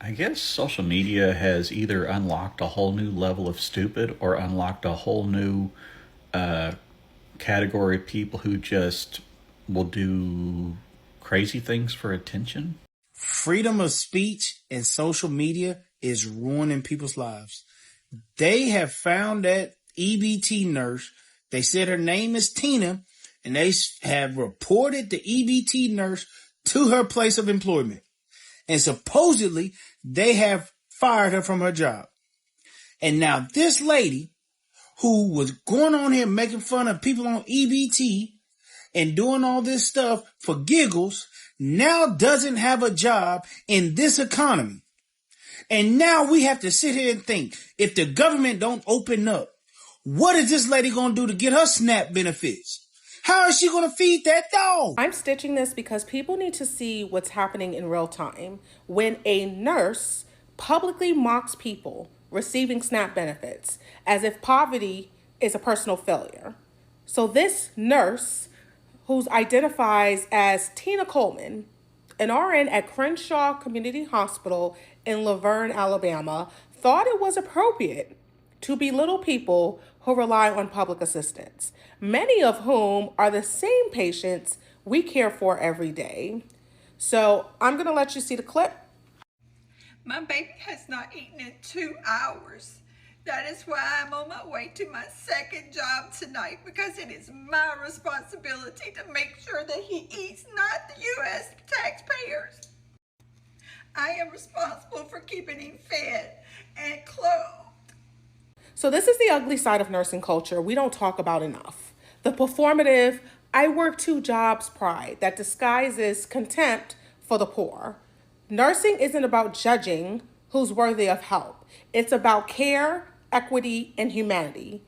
I guess social media has either unlocked a whole new level of stupid or unlocked a whole new uh, category of people who just will do crazy things for attention. Freedom of speech and social media is ruining people's lives. They have found that EBT nurse. They said her name is Tina, and they have reported the EBT nurse to her place of employment. And supposedly, they have fired her from her job. And now this lady, who was going on here making fun of people on EBT and doing all this stuff for giggles, now doesn't have a job in this economy. And now we have to sit here and think, if the government don't open up, what is this lady going to do to get her SNAP benefits? How is she going to feed that dog? I'm stitching this because people need to see what's happening in real time. When a nurse publicly mocks people receiving SNAP benefits as if poverty is a personal failure. So this nurse, who identifies as Tina Coleman, an RN at Crenshaw Community Hospital in Laverne, Alabama, thought it was appropriate to belittle people who rely on public assistance, many of whom are the same patients we care for every day. So I'm going to let you see the clip. My baby has not eaten in 2 hours. That is why I'm on my way to my second job tonight, because it is my responsibility to make sure that he eats, not the U.S. taxpayers. I am responsible for keeping him fed and clothed. So this is the ugly side of nursing culture we don't talk about enough. The performative, I work 2 jobs pride that disguises contempt for the poor. Nursing isn't about judging who's worthy of help. It's about care, equity, and humanity.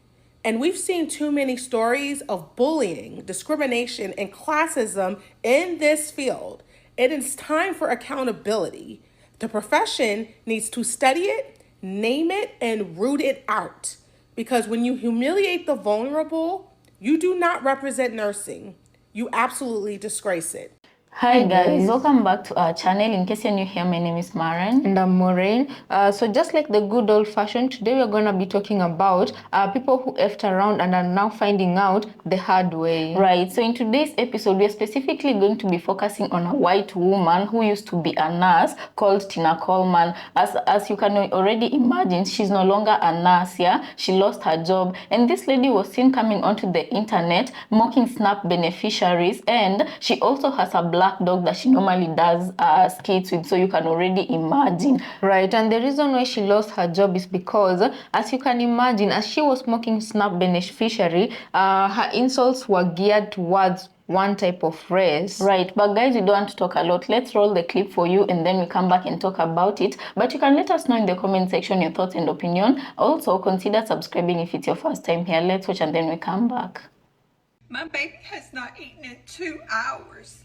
And we've seen too many stories of bullying, discrimination, and classism in this field. It is time for accountability. The profession needs to study it, name it, and root it out. Because when you humiliate the vulnerable, you do not represent nursing. You absolutely disgrace it. Hi guys, welcome back to our channel. In case you're new here, my name is Maren. And I'm Maureen. So just like the good old fashioned, today we're going to be talking about people who effed around and are now finding out the hard way. Right, so in today's episode, we're specifically going to be focusing on a white woman who used to be a nurse called Tina Coleman. As you can already imagine, she's no longer a nurse, yeah? She lost her job. And this lady was seen coming onto the internet mocking SNAP beneficiaries, and she also has a black dog that she normally does skits with, so you can already imagine. Right, and the reason why she lost her job is because, as you can imagine, as she was mocking SNAP beneficiary, her insults were geared towards one type of race. Right, but guys, we don't want to talk a lot. Let's roll the clip for you and then we come back and talk about it. But you can let us know in the comment section your thoughts and opinion. Also, consider subscribing if it's your first time here. Let's watch and then we come back. My baby has not eaten in 2 hours.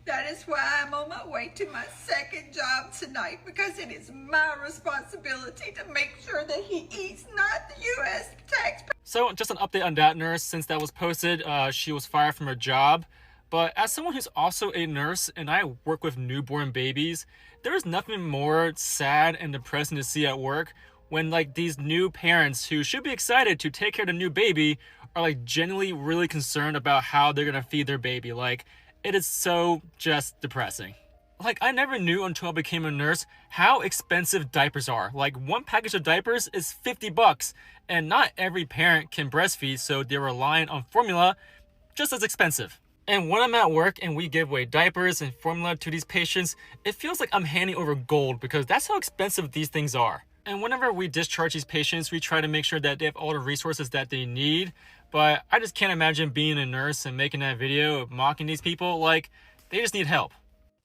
That is why I'm on my way to my second job tonight, because it is my responsibility to make sure that he eats, not the U.S. taxpayer. So just an update on that nurse. Since that was posted, she was fired from her job. But as someone who's also a nurse and I work with newborn babies, there is nothing more sad and depressing to see at work when like these new parents who should be excited to take care of the new baby are like genuinely really concerned about how they're gonna feed their baby. Like, it is so just depressing. Like, I never knew until I became a nurse how expensive diapers are. Like, one package of diapers is $50, and not every parent can breastfeed, so they're relying on formula, just as expensive. And when I'm at work and we give away diapers and formula to these patients, it feels like I'm handing over gold, because that's how expensive these things are. And whenever we discharge these patients, we try to make sure that they have all the resources that they need. But I just can't imagine being a nurse and making that video of mocking these people. Like, they just need help.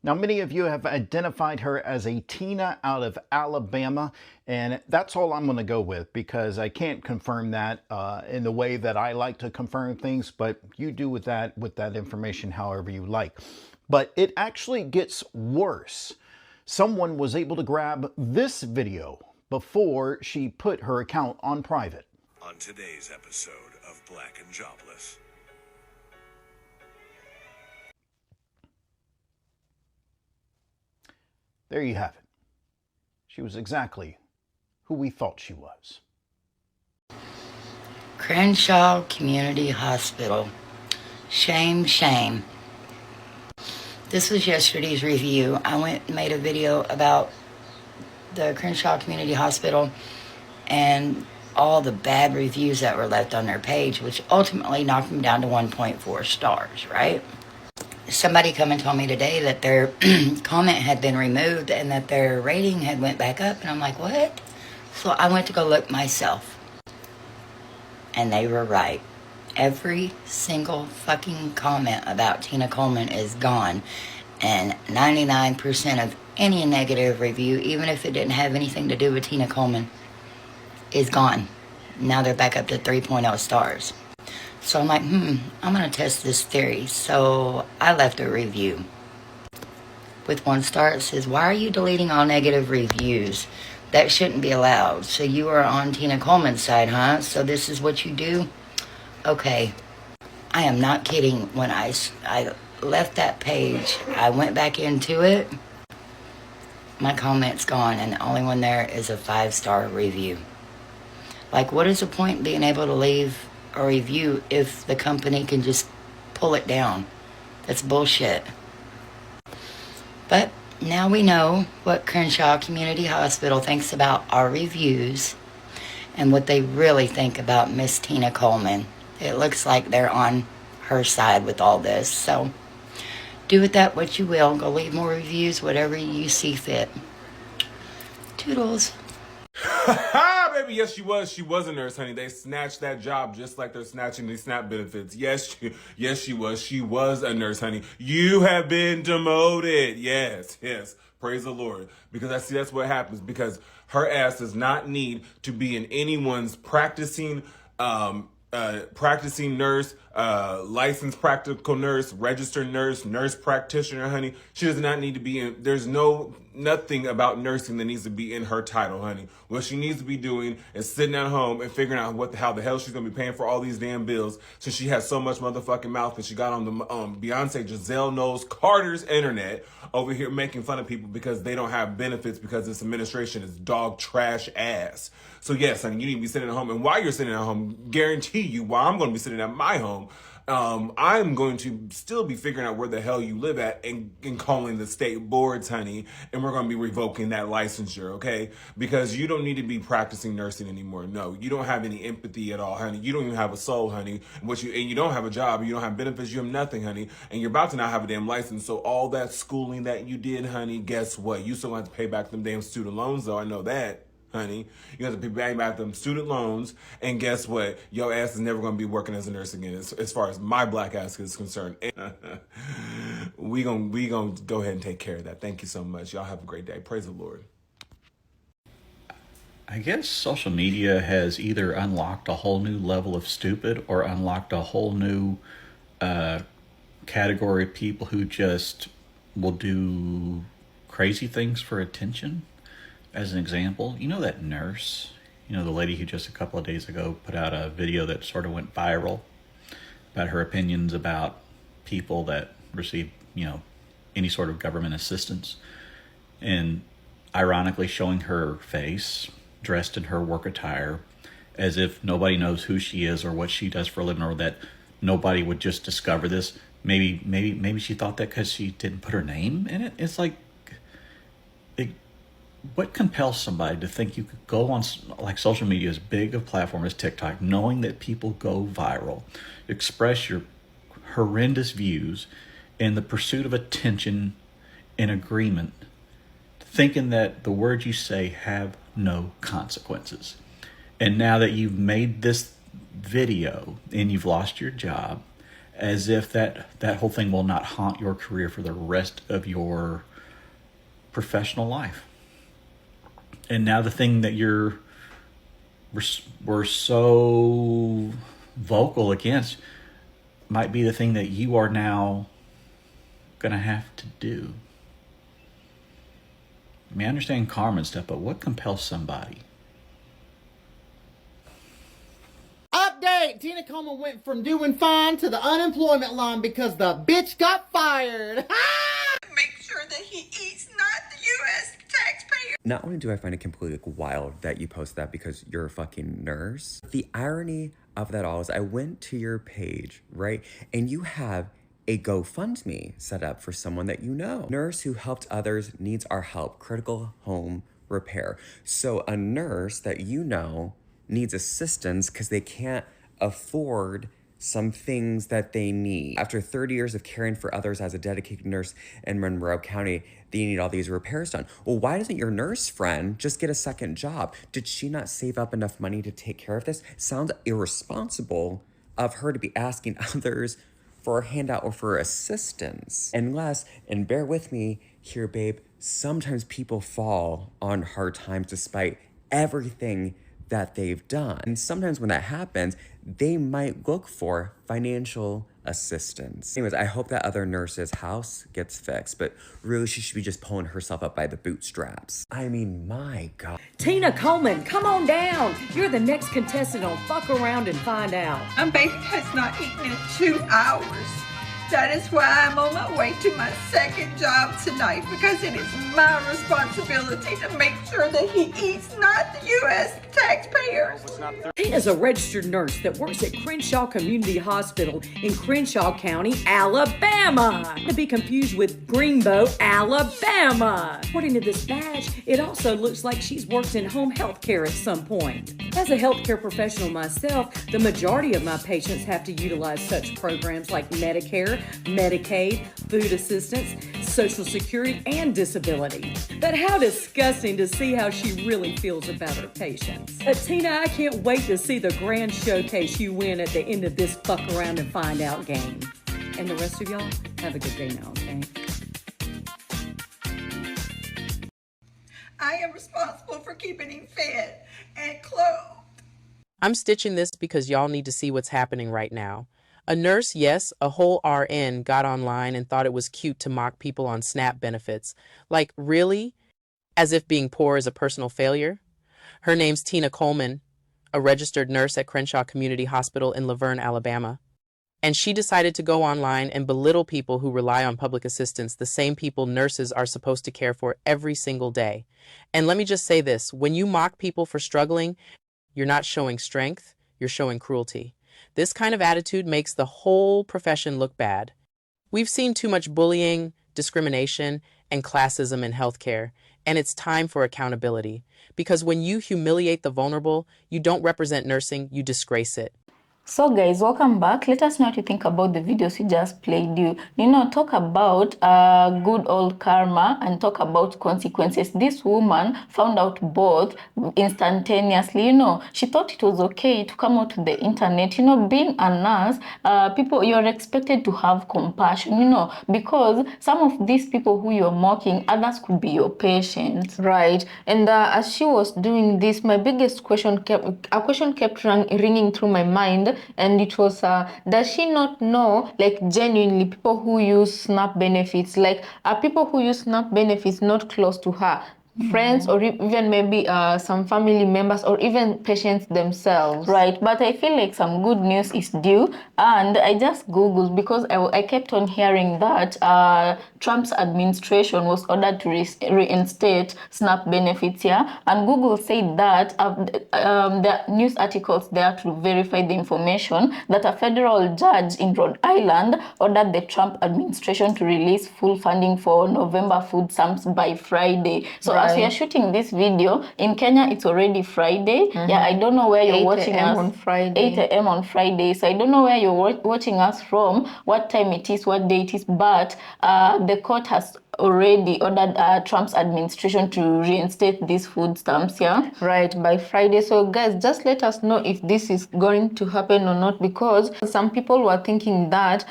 Now, many of you have identified her as a Tina out of Alabama, and that's all I'm going to go with, because I can't confirm that in the way that I like to confirm things, but you do with that information however you like. But it actually gets worse. Someone was able to grab this video before she put her account on private. On today's episode of Black and Jobless. There you have it. She was exactly who we thought she was. Crenshaw Community Hospital. Shame, shame. This was yesterday's review. I went and made a video about the Crenshaw Community Hospital and all the bad reviews that were left on their page, which ultimately knocked them down to 1.4 stars, right? Somebody come and told me today that their comment had been removed and that their rating had went back up, and I'm like, what? So I went to go look myself, and they were right. Every single fucking comment about Tina Coleman is gone, and 99% of any negative review, even if it didn't have anything to do with Tina Coleman, is gone. Now they're back up to 3.0 stars. So I'm like, I'm gonna test this theory. So I left a review with 1 star. It says, why are you deleting all negative reviews? That shouldn't be allowed. So you are on Tina Coleman's side, huh? So this is what you do? Okay. I am not kidding. When I left that page, I went back into it. My comment's gone, and the only one there is a 5-star review. Like, what is the point in being able to leave a review if the company can just pull it down? That's bullshit. But now we know what Crenshaw Community Hospital thinks about our reviews and what they really think about Miss Tina Coleman. It looks like they're on her side with all this. So do with that what you will. Go leave more reviews, whatever you see fit. Toodles. Baby, yes, she was. She was a nurse, honey. They snatched that job just like they're snatching these SNAP benefits. Yes, she was. She was a nurse, honey. You have been demoted. Yes. Praise the Lord. Because that's what happens. Because her ass does not need to be in anyone's practicing nurse, licensed practical nurse, registered nurse practitioner, honey. She does not need to be in, there's nothing about nursing that needs to be in her title, honey. What she needs to be doing is sitting at home and figuring out how the hell she's gonna be paying for all these damn bills, since she has so much motherfucking mouth, and she got on the Beyonce Giselle Knowles Carter's internet over here making fun of people because they don't have benefits because this administration is dog trash ass. So yes, honey, you need to be sitting at home, and while you're sitting at home, guarantee you, while I'm going to be sitting at my home, I'm going to still be figuring out where the hell you live at and calling the state boards, honey, and we're going to be revoking that licensure, okay? Because you don't need to be practicing nursing anymore. No, you don't have any empathy at all, honey. You don't even have a soul, honey. And you don't have a job, you don't have benefits, you have nothing, honey, and you're about to not have a damn license. So all that schooling that you did, honey, guess what? You still have to pay back them damn student loans, though. I know that. Honey, you have to be paying back them student loans, and guess what? Your ass is never going to be working as a nurse again, as far as my black ass is concerned. we gonna go ahead and take care of that. Thank you so much. Y'all have a great day. Praise the Lord. I guess social media has either unlocked a whole new level of stupid or unlocked a whole new category of people who just will do crazy things for attention. As an example, you know that nurse, the lady who just a couple of days ago put out a video that sort of went viral about her opinions about people that receive, any sort of government assistance, and ironically showing her face dressed in her work attire as if nobody knows who she is or what she does for a living, or that nobody would just discover this. Maybe she thought that because she didn't put her name in it. It's like, what compels somebody to think you could go on like social media, as big a platform as TikTok, knowing that people go viral, express your horrendous views in the pursuit of attention and agreement, thinking that the words you say have no consequences? And now that you've made this video and you've lost your job, as if that whole thing will not haunt your career for the rest of your professional life. And now the thing that we're so vocal against might be the thing that you are now going to have to do. I mean, I understand karma and stuff, but what compels somebody? Update! Tina Coleman went from doing fine to the unemployment line because the bitch got fired. Make sure that he eats not the U.S. taxpayer. Not only do I find it completely wild that you post that because you're a fucking nurse, the irony of that all is I went to your page, right? And you have a GoFundMe set up for someone that you know. Nurse who helped others needs our help, critical home repair. So a nurse that you know needs assistance because they can't afford some things that they need. After 30 years of caring for others as a dedicated nurse in Monroe County, they need all these repairs done. Well, why doesn't your nurse friend just get a second job? Did she not save up enough money to take care of this? Sounds irresponsible of her to be asking others for a handout or for assistance. Unless, and bear with me here, babe, sometimes people fall on hard times despite everything that they've done. And sometimes when that happens, they might look for financial assistance. Anyways, I hope that other nurse's house gets fixed, but really she should be just pulling herself up by the bootstraps. I mean, my God. Tina Coleman, come on down. You're the next contestant on Fuck Around and Find Out. My baby has not eaten in 2 hours. That is why I'm on my way to my second job tonight, because it is my responsibility to make sure that he eats, not the U.S. taxpayers. Tina's a registered nurse that works at Crenshaw Community Hospital in Crenshaw County, Alabama. To be confused with Greenbow, Alabama. According to this badge, it also looks like she's worked in home health care at some point. As a healthcare professional myself, the majority of my patients have to utilize such programs like Medicare, Medicaid, food assistance, Social Security, and disability. But how disgusting to see how she really feels about her patients. But Tina, I can't wait to see the grand showcase you win at the end of this Fuck Around and Find Out game. And the rest of y'all, have a good day now, okay? I am responsible for keeping him fed and clothed. I'm stitching this because y'all need to see what's happening right now. A nurse, yes, a whole RN, got online and thought it was cute to mock people on SNAP benefits. Like, really? As if being poor is a personal failure? Her name's Tina Coleman, a registered nurse at Crenshaw Community Hospital in Laverne, Alabama. And she decided to go online and belittle people who rely on public assistance, the same people nurses are supposed to care for every single day. And let me just say this, when you mock people for struggling, you're not showing strength, you're showing cruelty. This kind of attitude makes the whole profession look bad. We've seen too much bullying, discrimination, and classism in healthcare, and it's time for accountability. Because when you humiliate the vulnerable, you don't represent nursing, you disgrace it. So guys, welcome back. Let us know what you think about the videos we just played you. Talk about good old karma and talk about consequences. This woman found out both instantaneously. She thought it was okay to come out to the internet. Being a nurse, people, you're expected to have compassion, because some of these people who you're mocking, others could be your patients. Right. And as she was doing this, my biggest question kept ringing through my mind. And it was, does she not know, like, genuinely, people who use SNAP benefits, like, are people who use SNAP benefits not close to her? Friends or even maybe some family members or even patients themselves. Right, but I feel like some good news is due, and I just Googled because I kept on hearing that Trump's administration was ordered to reinstate SNAP benefits here, and Google said that the news articles there to verify the information that a federal judge in Rhode Island ordered the Trump administration to release full funding for November food stamps by Friday. So as we are shooting this video, in Kenya, it's already Friday. Yeah, I don't know where you're watching us. On Friday. 8 a.m. on Friday. So I don't know where you're watching us from, what time it is, what day it is, but the court has already ordered Trump's administration to reinstate these food stamps, yeah? Right, by Friday. So guys, just let us know if this is going to happen or not, because some people were thinking that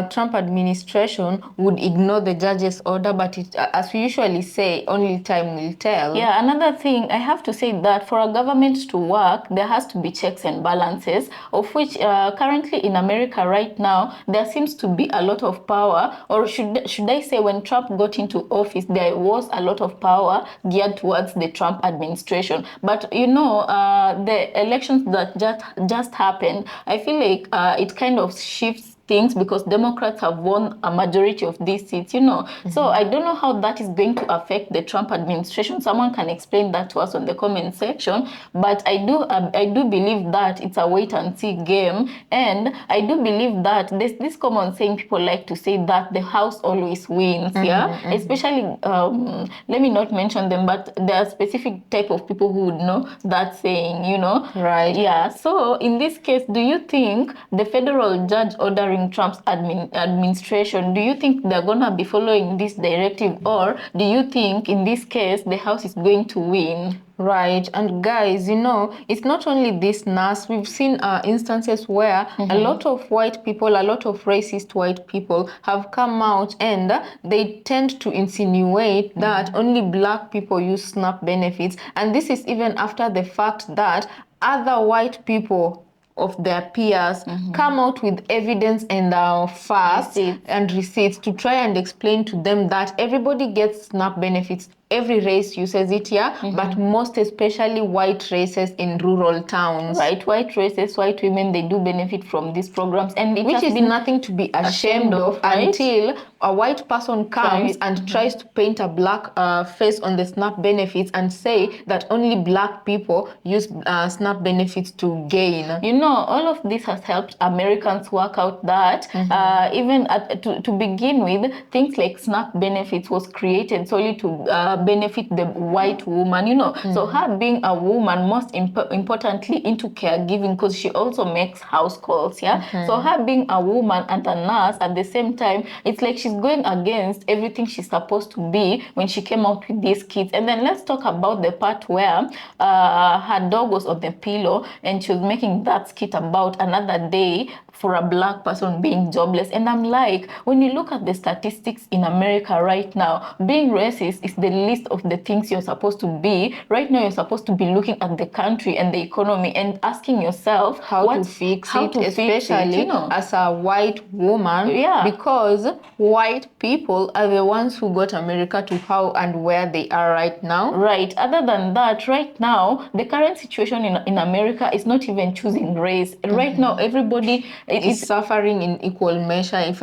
Trump administration would ignore the judge's order, but as we usually say, only time will tell. Yeah, another thing, I have to say that for a government to work, there has to be checks and balances, of which currently in America right now, there seems to be a lot of power, or should I say when Trump got into office, there was a lot of power geared towards the Trump administration. But the elections that just happened, I feel like it kind of shifts things because Democrats have won a majority of these seats, So I don't know how that is going to affect the Trump administration. Someone can explain that to us on the comment section. But I do believe that it's a wait and see game, and I do believe that there's this common saying people like to say that the house always wins. Especially let me not mention them, but there are specific type of people who would know that saying, Right. Yeah. So in this case, do you think the federal judge ordering Trump's administration, do you think they're gonna be following this directive, or do you think in this case the house is going to win? Right, and guys, it's not only this nurse. We've seen instances where a lot of white people, a lot of racist white people have come out and they tend to insinuate that only black people use SNAP benefits. And this is even after the fact that other white people of their peers come out with evidence and facts and receipts to try and explain to them that everybody gets SNAP benefits. Every race uses it here, but most especially white races in rural towns. Right, white races, white women, they do benefit from these programs, and which is nothing to be ashamed of, right? Until a white person comes and tries to paint a black face on the SNAP benefits and say that only black people use SNAP benefits to gain. All of this has helped Americans work out that even to begin with, things like SNAP benefits was created solely to benefit the white woman, So her being a woman, most importantly into caregiving, because she also makes house calls, So her being a woman and a nurse at the same time, it's like she's going against everything she's supposed to be when she came out with these kids. And then let's talk about the part where her dog was on the pillow and she was making that skit about another day for a black person being jobless. And I'm like, when you look at the statistics in America right now, being racist is the least of the things you're supposed to be. Right now, you're supposed to be looking at the country and the economy and asking yourself how to fix it, especially as a white woman. Because white people are the ones who got America to how and where they are right now. Right. Other than that, right now, the current situation in America is not even choosing race. Right now, everybody is suffering in equal measure, if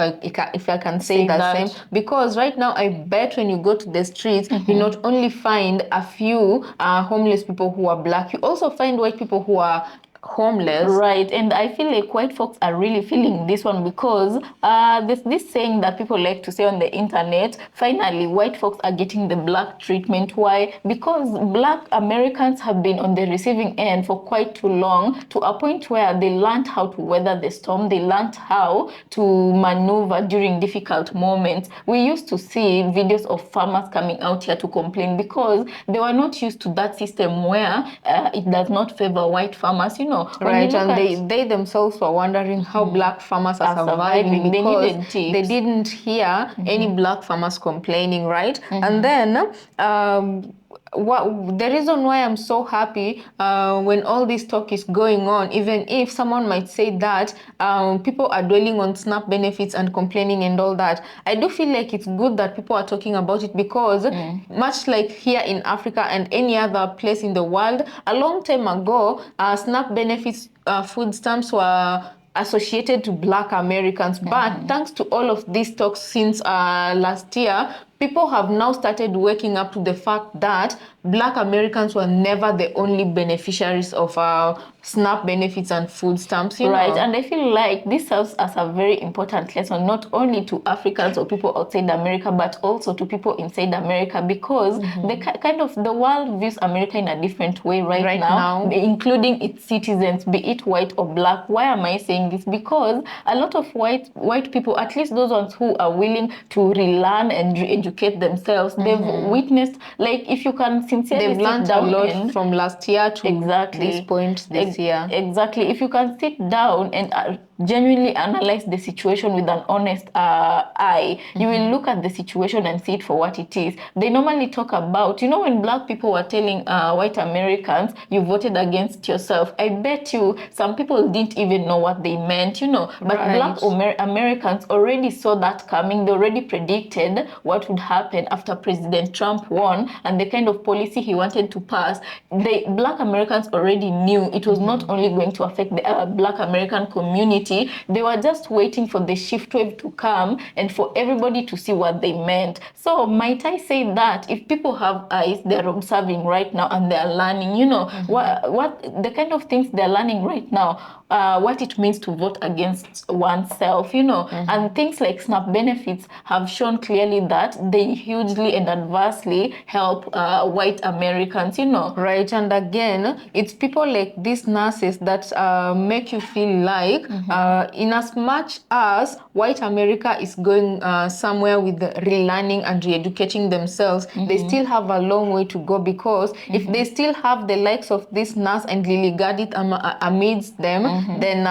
I can say the same. Because right now, I bet when you go to the streets, you not only find a few homeless people who are black, you also find white people who are homeless. Right, and I feel like white folks are really feeling this one because there's this saying that people like to say on the internet, finally white folks are getting the black treatment. Why? Because black Americans have been on the receiving end for quite too long, to a point where they learned how to weather the storm, they learned how to maneuver during difficult moments. We used to see videos of farmers coming out here to complain because they were not used to that system where it does not favor white farmers, Right, and they themselves were wondering how black farmers are surviving because they didn't hear any black farmers complaining, right? And then the reason why I'm so happy when all this talk is going on, even if someone might say that people are dwelling on SNAP benefits and complaining and all that, I do feel like it's good that people are talking about it because much like here in Africa and any other place in the world, a long time ago, SNAP benefits, food stamps were associated to black Americans. But thanks to all of these talks since last year, people have now started waking up to the fact that black Americans were never the only beneficiaries of SNAP benefits and food stamps, Right, and I feel like this serves as a very important lesson, not only to Africans or people outside America, but also to people inside America, because the world views America in a different way right now, including its citizens, be it white or black. Why am I saying this? Because a lot of white people, at least those ones who are willing to relearn and re-educate themselves, they've witnessed, like, if you can sincerely they've learned a lot from last year to this point this year. Exactly. If you can sit down and genuinely analyze the situation with an honest eye, you will look at the situation and see it for what it is. They normally talk about, when black people were telling white Americans, you voted against yourself, I bet you some people didn't even know what they meant, but black Americans already saw that coming. They already predicted what would happen after President Trump won and the kind of policy he wanted to pass. The black Americans already knew it was not only going to affect the black American community, community, they were just waiting for the shift wave to come and for everybody to see what they meant. So might I say that if people have eyes, they're observing right now and they're learning, you know, what the kind of things they're learning right now, what it means to vote against oneself, you know, and things like SNAP benefits have shown clearly that they hugely and adversely help white Americans, you know. Right, and again, it's people like these nurses that make you feel like, in as much as white America is going somewhere with the relearning and re-educating themselves, they still have a long way to go, because if they still have the likes of this nurse and Lily Gadit amidst them, then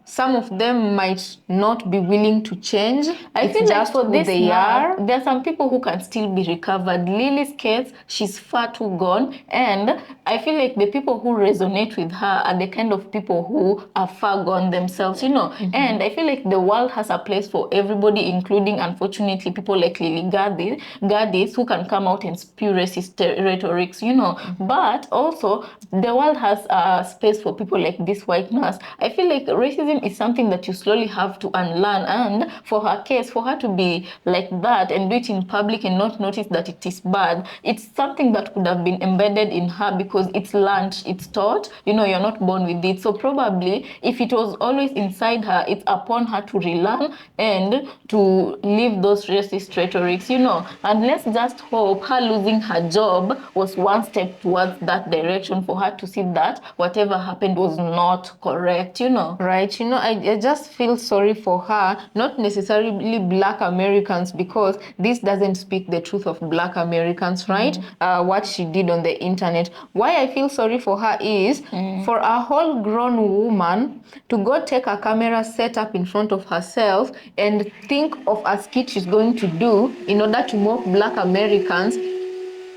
some of them might not be willing to change. I feel just like for this they now, are. there are some people who can still be recovered. Lily's case, she's far too gone, and I feel like the people who resonate with her are the kind of people who are far gone themselves, you know. And I feel like the world has a place for everybody, including, unfortunately, people like Lily Gadis who can come out and spew racist rhetorics, you know. But also, the world has a space for people like this white nurse. I feel like racism is something that you slowly have to unlearn, and for her case, for her to be like that and do it in public and not notice that it is bad, it's something that could have been embedded in her because it's learned, it's taught, you know, you're not born with it. So probably if it was always inside her, it's upon her to relearn and to leave those racist rhetorics, you know. And let's just hope her losing her job was one step towards that direction, for her to see that whatever happened was not correct, you know. Right, you know, I just feel sorry for her, not necessarily Black Americans, because this doesn't speak the truth of Black Americans, right? What she did on the internet. Why I feel sorry for her is for a whole grown woman to go take a camera set up in front of herself and think of a skit she's going to do in order to mock Black Americans,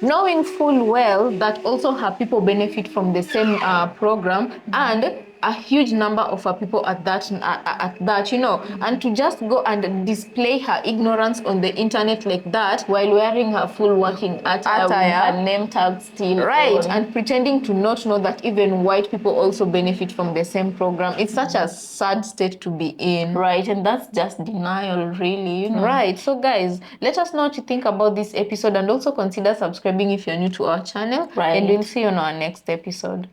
knowing full well that also her people benefit from the same program, and a huge number of her people at that, you know, and to just go and display her ignorance on the internet like that while wearing her full working attire with her name tag still right on, and pretending to not know that even white people also benefit from the same program. It's such a sad state to be in. Right, and that's just denial, really, you know. Right, so guys, let us know what you think about this episode, and also consider subscribing if you're new to our channel. Right. And we'll see you on our next episode.